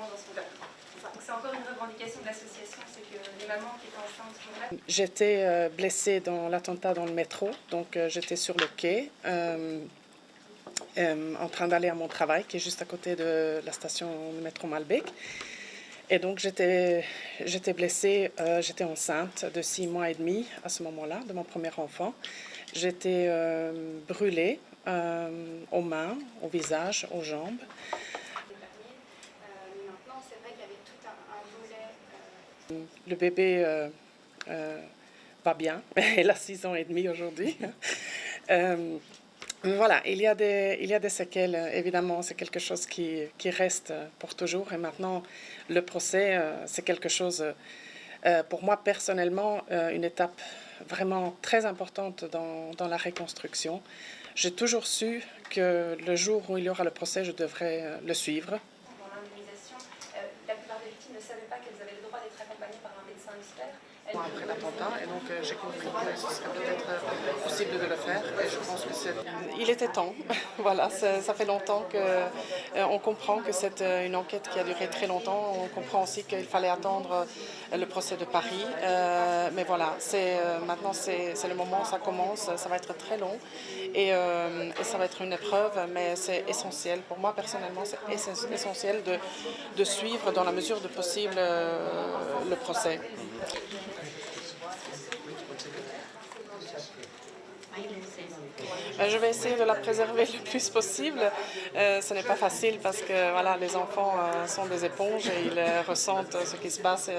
maman dans son cœur. C'est encore une revendication de l'association, c'est que les mamans qui étaient enceintes sont là. J'étais blessée dans l'attentat dans le métro, donc j'étais sur le quai en train d'aller à mon travail, qui est juste à côté de la station de métro Malbec. Et donc j'étais blessée, j'étais enceinte de 6 mois et demi à ce moment-là, de mon premier enfant. J'étais brûlée aux mains, au visage, aux jambes. Maintenant, c'est vrai qu'il y avait tout un volet. Le bébé va bien, elle a 6 ans et demi aujourd'hui. Voilà, il y a des séquelles, évidemment, c'est quelque chose qui reste pour toujours. Et maintenant, le procès, c'est quelque chose, pour moi personnellement, une étape vraiment très importante dans la reconstruction. J'ai toujours su que le jour où il y aura le procès, je devrais le suivre. Dans l'indemnisation, la plupart des victimes ne savaient pas qu'elles avaient le droit d'être accompagnées par un médecin expert. Après l'attentat, et donc j'ai compris que ce serait peut-être possible de le faire, et je pense que il était temps. Voilà, ça fait longtemps qu'on comprend que c'est une enquête qui a duré très longtemps. On comprend aussi qu'il fallait attendre le procès de Paris, mais voilà, maintenant c'est le moment, ça commence, ça va être très long, et ça va être une épreuve, mais c'est essentiel. Pour moi personnellement, c'est essentiel de suivre dans la mesure du possible le procès. Je vais essayer de la préserver le plus possible. Ce n'est pas facile parce que voilà, les enfants sont des éponges et ils ressentent ce qui se passe et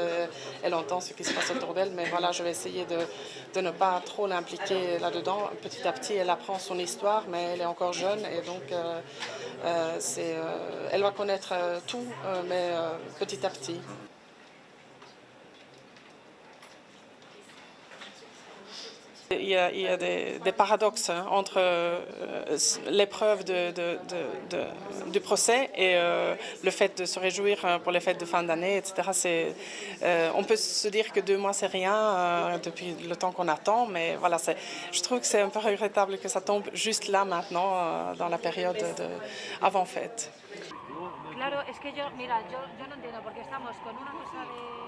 elle entend ce qui se passe autour d'elle. Mais voilà, je vais essayer de ne pas trop l'impliquer là-dedans. Petit à petit, elle apprend son histoire, mais elle est encore jeune et donc elle va connaître tout, mais petit à petit. Il y a des paradoxes entre l'épreuve du procès et le fait de se réjouir pour les fêtes de fin d'année, etc. On peut se dire que 2 mois, c'est rien depuis le temps qu'on attend, mais voilà, je trouve que c'est un peu regrettable que ça tombe juste là, maintenant, dans la période avant fête. Claro, es que yo no entiendo, porque estamos con una cosa de